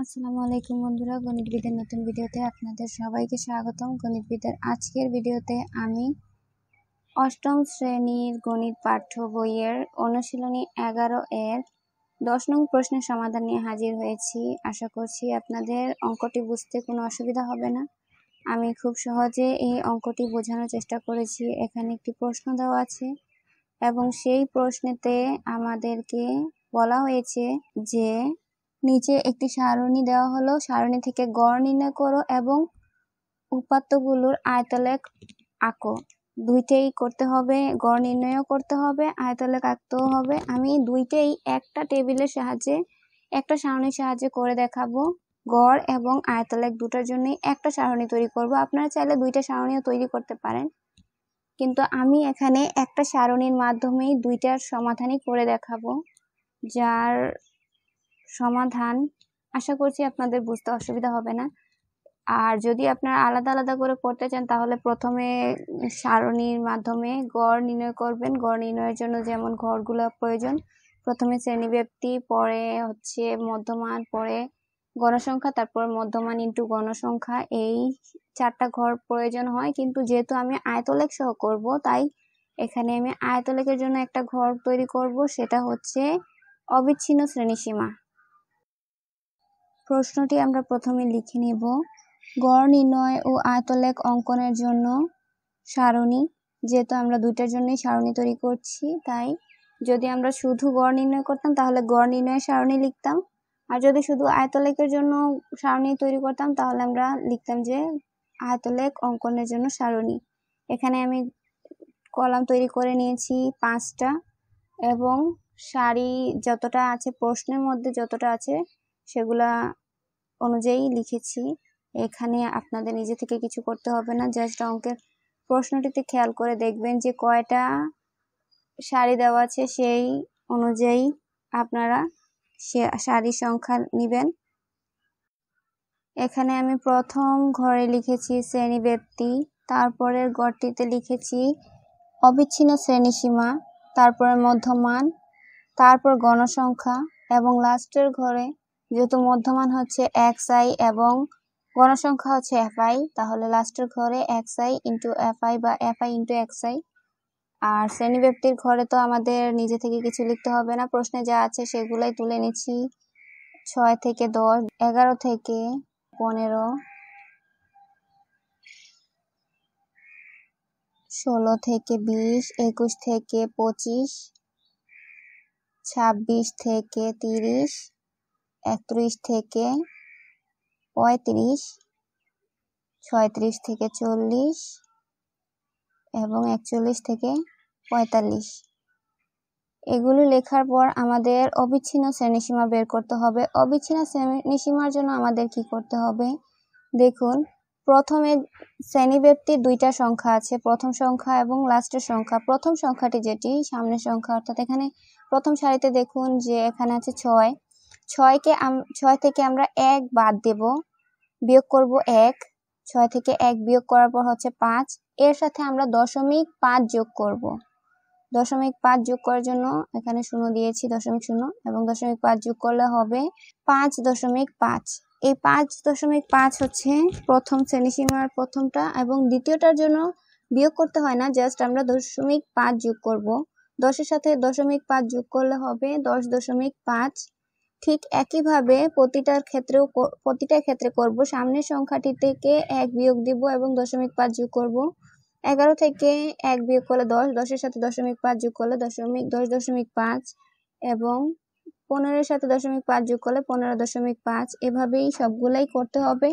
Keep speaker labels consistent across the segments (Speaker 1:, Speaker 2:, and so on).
Speaker 1: আসসালামু আলাইকুম বন্ধুরা, গণিতবিদের নতুন ভিডিওতে আপনাদের সবাইকে স্বাগতম। গণিতবিদের আজকের ভিডিওতে আমি অষ্টম শ্রেণীর গণিত পাঠ্য বইয়ের অনুশীলনী 11 এর 10 নং প্রশ্নের সমাধান নিয়ে হাজির হয়েছি। আশা করছি আপনাদের অঙ্কটি বুঝতে কোনো অসুবিধা হবে না। আমি খুব সহজে এই অঙ্কটি বোঝানোর চেষ্টা করেছি। এখানে একটি প্রশ্ন দেওয়া আছে এবং সেই প্রশ্নেতে আমাদেরকে বলা হয়েছে যে নিচে একটি সারণী দেওয়া হলো, সারণী থেকে গড় নির্ণয় করো এবং উপাত্তগুলোর আয়তলেখ আঁকো। দুইটাই করতে হবে, গড় নির্ণয়ও করতে হবে, আয়তলেখ আঁকতেও হবে। আমি দুইটাই একটা টেবিলের সাহায্যে, একটা সারণীর সাহায্যে করে দেখাবো। গড় এবং আয়তলেখ দুটার জন্যই একটা সারণী তৈরি করব। আপনারা চাইলে দুইটা সারণীও তৈরি করতে পারেন, কিন্তু আমি এখানে একটা সারণীর মাধ্যমেই দুইটার সমাধানই করে দেখাবো, যার সমাধান আশা করছি আপনাদের বুঝতে অসুবিধা হবে না। আর যদি আপনারা আলাদা আলাদা করে করতে চান তাহলে প্রথমে সারণীর মাধ্যমে গড় নির্ণয় করবেন। গড় নির্ণয়ের জন্য যেমন ঘরগুলো প্রয়োজন, প্রথমে শ্রেণীব্যাপ্তি, পরে হচ্ছে মধ্যমান, পরে গণসংখ্যা, তারপর মধ্যমান ইন্টু গণসংখ্যা, এই 4টা ঘর প্রয়োজন হয়। কিন্তু যেহেতু আমি আয়তলেখ সহ করব, তাই এখানে আমি আয়তলেখের জন্য একটা ঘর তৈরি করব, সেটা হচ্ছে অবিচ্ছিন্ন শ্রেণীসীমা। প্রশ্নটি আমরা প্রথমে লিখে নেব। গড় নির্ণয় ও আয়তলেখ অঙ্কনের জন্য সারণী। যেহেতু আমরা দুইটার জন্যই সারণী তৈরি করছি, তাই যদি আমরা শুধু গড় নির্ণয় করতাম তাহলে গড় নির্ণয়ের সারণী লিখতাম, আর যদি শুধু আয়তলেখের জন্য সারণী তৈরি করতাম তাহলে আমরা লিখতাম যে আয়তলেখ অঙ্কনের জন্য সারণী। এখানে আমি কলাম তৈরি করে নিয়েছি 5টা এবং সারি যতটা আছে, প্রশ্নের মধ্যে যতটা আছে সেগুলা অনুযায়ী লিখেছি। এখানে আপনাদের নিজে থেকে কিছু করতে হবে না, জাস্ট অঙ্কের প্রশ্নটিতে খেয়াল করে দেখবেন যে কয়টা সারি দেওয়া আছে, সেই অনুযায়ী আপনারা সারির সংখ্যা নেবেন। এখানে আমি প্রথম ঘরে লিখেছি শ্রেণীব্যাপ্তি, তারপরের ঘরটিতে লিখেছি অবিচ্ছিন্ন শ্রেণীসীমা, তারপরে মধ্যমান, তারপর গণসংখ্যা, এবং লাস্টের ঘরে যেহেতু মধ্যমান হচ্ছে xi এবং গণসংখ্যা হচ্ছে fi, তাহলে লাস্টের ঘরে xi ইন্টু fi বা fi ইন্টু xi। আর শ্রেণীব্যাপ্তির ঘরে তো আমাদের নিজে থেকে কিছু লিখতে হবে না, প্রশ্নে যা আছে সেগুলাই তুলে নিচ্ছি। 6 থেকে 10, 11 থেকে 15, 16 থেকে 20, 21 থেকে 25, 26 থেকে 30, 31 থেকে 35, 36 থেকে 40 এবং 41 থেকে 45। এগুলো লেখার পর আমাদের অবিচ্ছিন্ন শ্রেণীসীমা বের করতে হবে। অবিচ্ছিন্ন শ্রেণীসীমার জন্য আমাদের কি করতে হবে দেখুন। প্রথমে শ্রেণীব্যাপ্তির দুইটা সংখ্যা আছে, প্রথম সংখ্যা এবং লাস্টের সংখ্যা। প্রথম সংখ্যাটি যেটি সামনের সংখ্যা, অর্থাৎ এখানে প্রথম সারিতে দেখুন যে এখানে আছে 6। 6 থেকে আমরা 1 বাদ দেব, বিয়োগ করব 1। 6 থেকে 1 বিয়োগ করার পর হচ্ছে 5। এর সাথে আমরা 0.5 যোগ করব। 0.5 যোগ করার জন্য এখানে 0 দিয়েছি, 0.0, এবং 0.5 যোগ করলে হবে 5.5। এই 5.5 হচ্ছে প্রথম শ্রেণীসীমার প্রথমটা, এবং দ্বিতীয়টার জন্য বিয়োগ করতে হয় না, জাস্ট আমরা 0.5 যোগ করব। 10-এর সাথে 0.5 যোগ করলে হবে 10.5। ঠিক একইভাবে প্রতিটা ক্ষেত্রে করব। সামনের সংখ্যাটি থেকে 1 বিয়োগ দিব এবং 0.5 যোগ করব। 11 থেকে 1 বিয়োগ করলে 10, 10-এর সাথে 0.5 যোগ করলে 10.5, এবং 15-এর সাথে 0.5 যোগ করলে 15.5। এভাবেই সবগুলাই করতে হবে।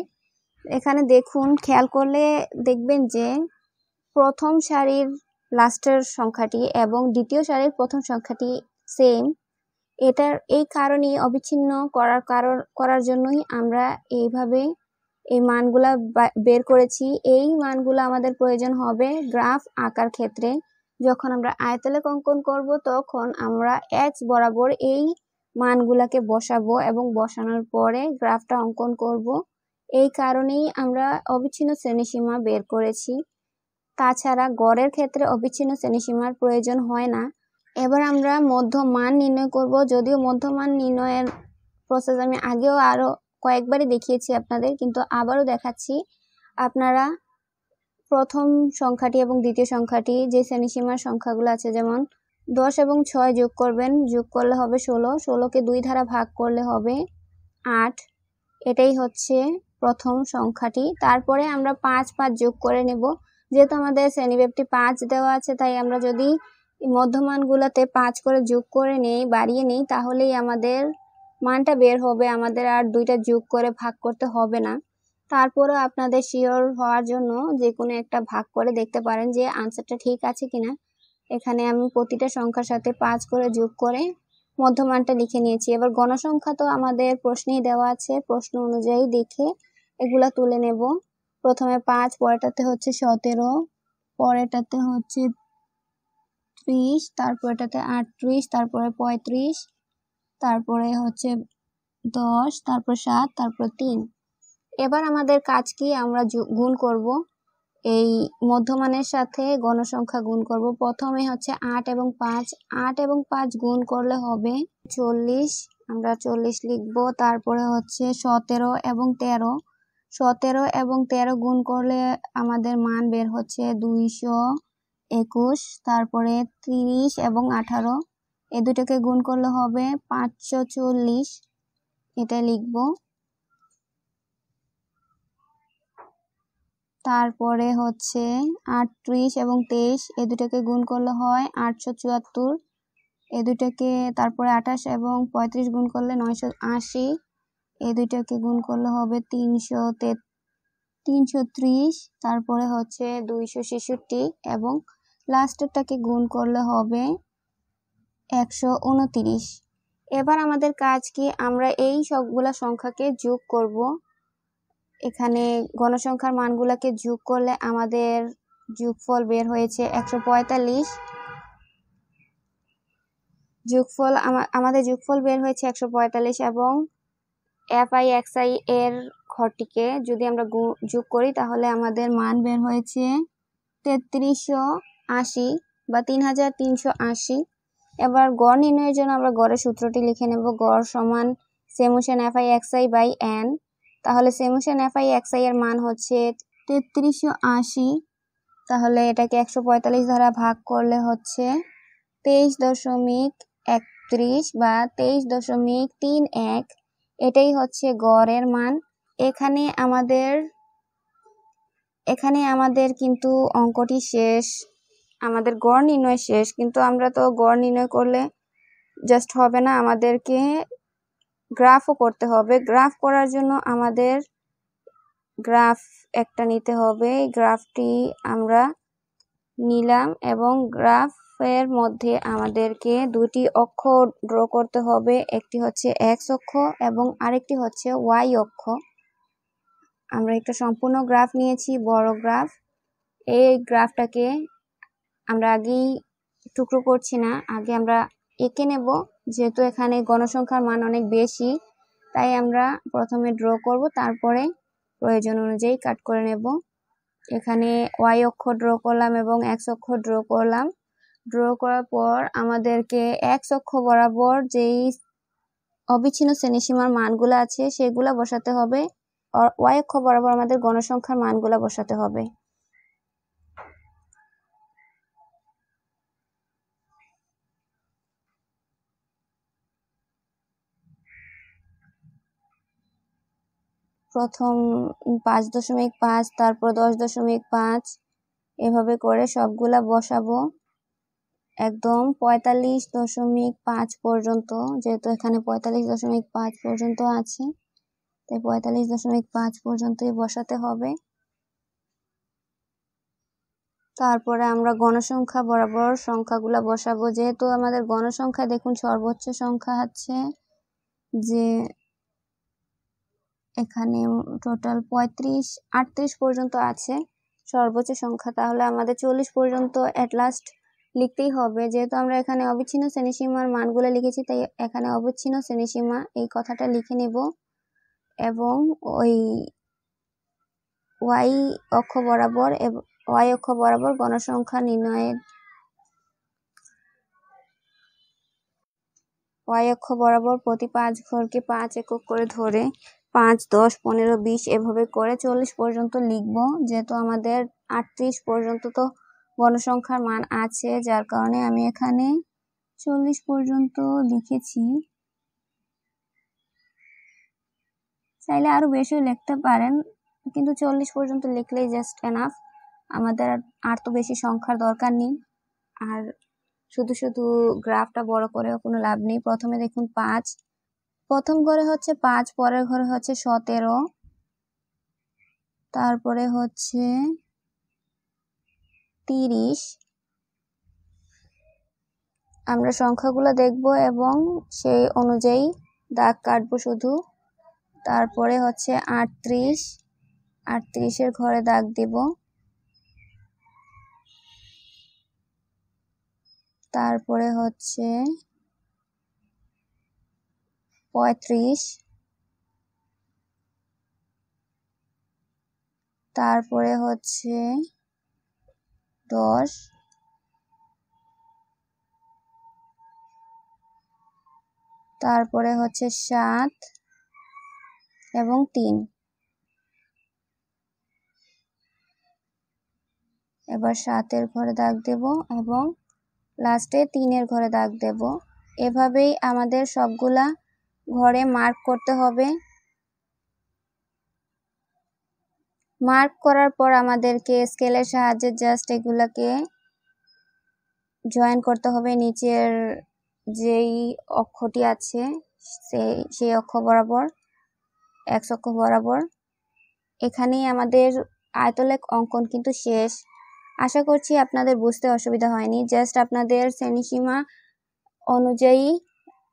Speaker 1: এখানে দেখুন, খেয়াল করলে দেখবেন যে প্রথম সারির লাস্টের সংখ্যাটি এবং দ্বিতীয় সারির প্রথম সংখ্যাটি সেম। এই কারণেই অবিচ্ছিন্ন করার জন্যই আমরা এইভাবে এই মানগুলা বের করেছি। এই মানগুলো আমাদের প্রয়োজন হবে গ্রাফ আঁকার ক্ষেত্রে। যখন আমরা আয়তলেখ অঙ্কন করব তখন আমরা x বরাবর এই মানগুলাকে বসাবো এবং বসানোর পরে গ্রাফটা অঙ্কন করব। এই কারণেই আমরা অবিচ্ছিন্ন শ্রেণীসীমা বের করেছি। তাছাড়া গড়ের ক্ষেত্রে অবিচ্ছিন্ন শ্রেণীসীমার প্রয়োজন হয় না। এবার আমরা মধ্যমান নির্ণয় করব। যদিও মধ্যমান নির্ণয়ের প্রসেস আমি আগেও আরো কয়েকবারই দেখিয়েছি আপনাদের, কিন্তু আবারও দেখাচ্ছি। আপনারা প্রথম সংখ্যাটি এবং দ্বিতীয় সংখ্যাটি যে শ্রেণীসীমার সংখ্যাগুলো আছে, যেমন 10 এবং 6 যোগ করবেন, যোগ করলে হবে 16, 16কে 2 দ্বারা ভাগ করলে হবে 8। এটাই হচ্ছে প্রথম সংখ্যাটি। তারপরে আমরা 5 5 যোগ করে নেব। যেহেতু আমাদের শ্রেণীব্যাপ্তি 5 দেওয়া আছে, তাই আমরা যদি মধ্যমানগুলোতে 5 করে যোগ করে নেই, বাড়িয়ে নেই, তাহলেই আমাদের মানটা বের হবে, আমাদের আর 2টা যোগ করে ভাগ করতে হবে না। তারপরেও আপনাদের শিওর হওয়ার জন্য যে কোনো একটা ভাগ করে দেখতে পারেন যে আনসারটা ঠিক আছে কিনা। এখানে আমি প্রতিটা সংখ্যার সাথে 5 করে যোগ করে মধ্যমানটা লিখে নিয়েছি। এবার গণসংখ্যা তো আমাদের প্রশ্নেই দেওয়া আছে, প্রশ্ন অনুযায়ী দেখে এগুলা তুলে নেব। প্রথমে 5, পরেরটাতে হচ্ছে 17, পরেরটাতে হচ্ছে 30, তারপরেটাতে 38, তারপরে 35, তারপরে হচ্ছে 10, তারপর 7, তারপর 3। এবার আমাদের কাজ কি, আমরা গুণ করব, এই মধ্যমানের সাথে গণসংখ্যা গুণ করব। প্রথমে হচ্ছে 8 এবং 5, 8 এবং 5 গুণ করলে হবে 40, আমরা 40 লিখব। তারপরে হচ্ছে 17 এবং 13, 17 এবং 13 গুণ করলে আমাদের মান বের হচ্ছে 221। তারপরে 30 এবং 18, এই দুটোকে গুণ করলে হবে 540, এটা লিখব। তারপরে হচ্ছে 38 এবং 23, এই দুটোকে গুণ করলে হয় 874, এই দুটোকে, তারপরে 28 এবং 35 গুণ করলে 980, এই দুটোকে গুণ করলে হবে 330, তারপরে হচ্ছে 266 এবং লাস্টেরটাকে গুণ করলে হবে 129। এবার আমাদের কাজ কি, আমরা এই সবগুলা সংখ্যাকে যোগ করব। এখানে গণসংখ্যার মানগুলোকে যোগ করলে আমাদের যোগফল বের হয়েছে 145। আমাদের যোগফল বের হয়েছে 145 এবং FI/XI এর ঘরটিকে যদি আমরা যোগ করি তাহলে আমাদের মান বের হয়েছে 3380 বা 3380। এবার গড় নির্ণয়ের জন্য আমরা গড়ের সূত্রটি লিখে নেব। গড় সমান সেমুশন FI/XI/N। তাহলে সেমুশন FI/XI এর মান হচ্ছে 3380। তাহলে এটাকে 145 দ্বারা ভাগ করলে হচ্ছে 23.31 বা 23.31। এটাই হচ্ছে গড়ের মান। এখানে আমাদের কিন্তু অঙ্কটি শেষ, আমাদের গড় নির্ণয় শেষ। কিন্তু আমরা তো গড় নির্ণয় করলে জাস্ট হবে না, আমাদেরকে গ্রাফও করতে হবে। গ্রাফ করার জন্য আমাদের গ্রাফ একটা নিতে হবে। গ্রাফটি আমরা নিলাম এবং গ্রাফের মধ্যে আমাদেরকে দুটি অক্ষ ড্র করতে হবে। একটি হচ্ছে এক্স অক্ষ এবং আরেকটি হচ্ছে ওয়াই অক্ষ। আমরা একটা সম্পূর্ণ গ্রাফ নিয়েছি, বড় গ্রাফ। এই গ্রাফটাকে আমরা আগেই টুকরো করছি না, আগে আমরা এঁকে নেব। যেহেতু এখানে গণসংখ্যার মান অনেক বেশি, তাই আমরা প্রথমে ড্র করব, তারপরে প্রয়োজন অনুযায়ী কাট করে নেব। এখানে ওয়াই অক্ষ ড্র করলাম এবং এক্স অক্ষ ড্র করলাম। ড্র করার পর আমাদেরকে এক্স অক্ষ বরাবর যেই অবিচ্ছিন্ন শ্রেণীসীমার মানগুলো আছে সেগুলো বসাতে হবে, আর ওয়াই অক্ষ বরাবর আমাদের গণসংখ্যার মানগুলো বসাতে হবে। প্রথম 5.5, তারপর 10.5, এভাবে করে সবগুলা বসাবো একদম 45.5 পর্যন্ত। যেহেতু এখানে 45.5 পর্যন্ত আছে, তাই 45.5 পর্যন্তই বসাতে হবে। তারপরে আমরা গণসংখ্যা বরাবর সংখ্যাগুলা বসাবো। যেহেতু আমাদের গণসংখ্যা দেখুন সর্বোচ্চ সংখ্যা আছে, যে এখানে টোটাল 38 পর্যন্ত আছে সর্বোচ্চ সংখ্যা, তাহলে আমাদের 40 পর্যন্ত এট লাস্ট লিখতেই হবে। যেহেতু আমরা এখানে অবিচ্ছিন্ন শ্রেণীসীমার মানগুলো লিখেছি, তাই এখানে অবিচ্ছিন্ন শ্রেণীসীমা এই কথাটা লিখে নেব এবং ওই ওয়াই অক্ষ বরাবর গণসংখ্যা নির্ণয়ের ওয়াই অক্ষ বরাবর প্রতি 5 ঘরকে 5 একক করে ধরে 5, 10, 15, 20 এভাবে করে 40 পর্যন্ত লিখব। যেহেতু আমাদের 38 পর্যন্ত তো গণসংখ্যার মান আছে, যার কারণে আমি এখানে 40 পর্যন্ত লিখেছি। চাইলে আরো বেশি লিখতে পারেন, কিন্তু 40 পর্যন্ত লিখলেই জাস্ট এনাফ। আমাদের আর তো বেশি সংখ্যার দরকার নেই। আর শুধু শুধু গ্রাফটা বড় করেও কোনো লাভ নেই। প্রথমে দেখুন 5, প্রথম ঘরে হচ্ছে 5, পরের ঘরে হচ্ছে 17, তারপরে হচ্ছে 30। আমরা সংখ্যাগুলো দেখব এবং সেই অনুযায়ী দাগ কাটবো শুধু। তারপরে হচ্ছে 38, 38-এর ঘরে দাগ দেব। তারপরে হচ্ছে 35, তারপরে হচ্ছে 10, তারপরে হচ্ছে 7 এবং 3। এবার 7-এর ঘরে দাগ দেব এবং লাস্টে 3-এর ঘরে দাগ দেব। এভাবেই আমাদের সবগুলা ঘরে মার্ক করতে হবে। মার্ক করার পর আমাদেরকে স্কেলের সাহায্যে জাস্ট এগুলাকে জয়েন করতে হবে। নিচের যেই অক্ষটি আছে সেই অক্ষ বরাবর, x অক্ষ বরাবর। এখানেই আমাদের আয়তলেখ অঙ্কন কিন্তু শেষ। আশা করছি আপনাদের বুঝতে অসুবিধা হয়নি। জাস্ট আপনাদের শ্রেণীসীমা অনুযায়ী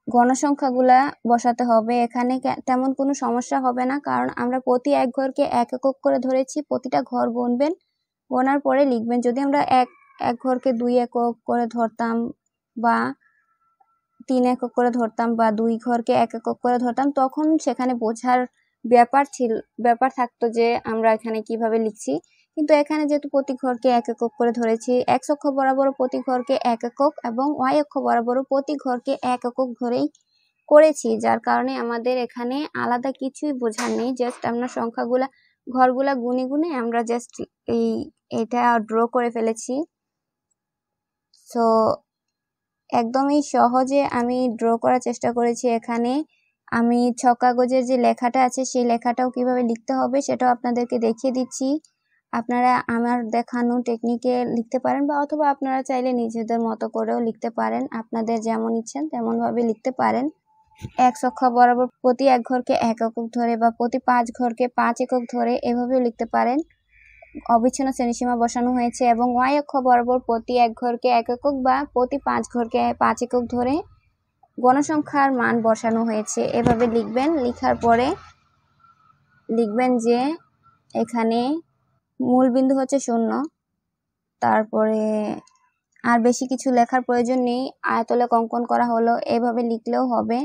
Speaker 1: গণসংখ্যাগুলা বসাতে হবে। এখানে তেমন কোনো সমস্যা হবে না, কারণ আমরা প্রতি এক ঘরকে এক একক করে ধরেছি। প্রতিটা ঘর গুনবেন, গোনার পরে লিখবেন। যদি আমরা এক ঘরকে 2 একক করে ধরতাম বা 3 একক করে ধরতাম বা 2 ঘরকে 1 একক করে ধরতাম, তখন সেখানে বোঝার ব্যাপার থাকতো যে আমরা এখানে কিভাবে লিখছি। কিন্তু এখানে যেহেতু প্রতি ঘরকে 1 একক করে ধরেছি, x অক্ষ বরাবর প্রতি ঘরকে 1 একক এবং y অক্ষ বরাবর প্রতি ঘরকে 1 একক ধরেই করেছি, যার কারণে আমাদের এখানে আলাদা কিছুই বোঝার নেই। জাস্ট আমরা ঘরগুলা গুনে গুনে আমরা জাস্ট এটা ড্র করে ফেলেছি। সো একদমই সহজে আমি ড্র করার চেষ্টা করেছি। এখানে আমি ছক কাগজের যে লেখাটা আছে সেই লেখাটাও কিভাবে লিখতে হবে সেটাও আপনাদেরকে দেখিয়ে দিচ্ছি। আপনারা আমার দেখানো টেকনিকে লিখতে পারেন বা অথবা আপনারা চাইলে নিজেদের মতো করেও লিখতে পারেন। আপনাদের যেমন ইচ্ছেন তেমনভাবে লিখতে পারেন। x অক্ষ বরাবর প্রতি এক ঘরকে 1 একক ধরে বা প্রতি 5 ঘরকে 5 একক ধরে এভাবেও লিখতে পারেন। অবিচ্ছিন্ন শ্রেণীসীমা বসানো হয়েছে এবং y অক্ষ বরাবর প্রতি এক ঘরকে 1 একক বা প্রতি 5 ঘরকে 5 একক ধরে গণসংখ্যার মান বসানো হয়েছে। এভাবে লিখবেন। লিখার পরে লিখবেন যে এখানে মূল বিন্দু হচ্ছে 0। তারপরে আর বেশি কিছু লেখার প্রয়োজন নেই, আয়তলেখ অঙ্কন করা হলো, এভাবে লিখলেও হবে।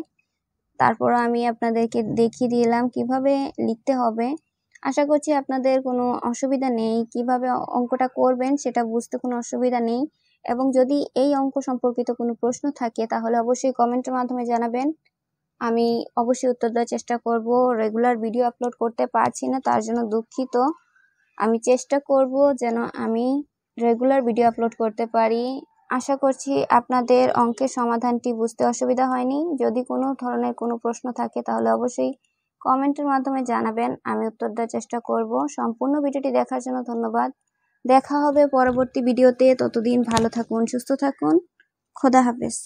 Speaker 1: তারপর আমি আপনাদেরকে দেখিয়ে দিলাম কিভাবে লিখতে হবে। আশা করছি আপনাদের কোনো অসুবিধা নেই। কিভাবে অঙ্কটা করবেন সেটা বুঝতে কোনো অসুবিধা নেই। এবং যদি এই অঙ্ক সম্পর্কিত কোনো প্রশ্ন থাকে তাহলে অবশ্যই কমেন্টের মাধ্যমে জানাবেন। আমি অবশ্যই উত্তর দেওয়ার চেষ্টা করব। রেগুলার ভিডিও আপলোড করতে পারছি না, তার জন্য দুঃখিত। আমি চেষ্টা করব যেন আমি রেগুলার ভিডিও আপলোড করতে পারি। আশা করছি আপনাদের অঙ্কের সমাধানটি বুঝতে অসুবিধা হয়নি। যদি কোনো ধরনের কোনো প্রশ্ন থাকে তাহলে অবশ্যই কমেন্টের মাধ্যমে জানাবেন, আমি উত্তর দেওয়ার চেষ্টা করব। সম্পূর্ণ ভিডিওটি দেখার জন্য ধন্যবাদ। দেখা হবে পরবর্তী ভিডিওতে। ততদিন ভালো থাকুন, সুস্থ থাকুন। খোদা হাফেজ।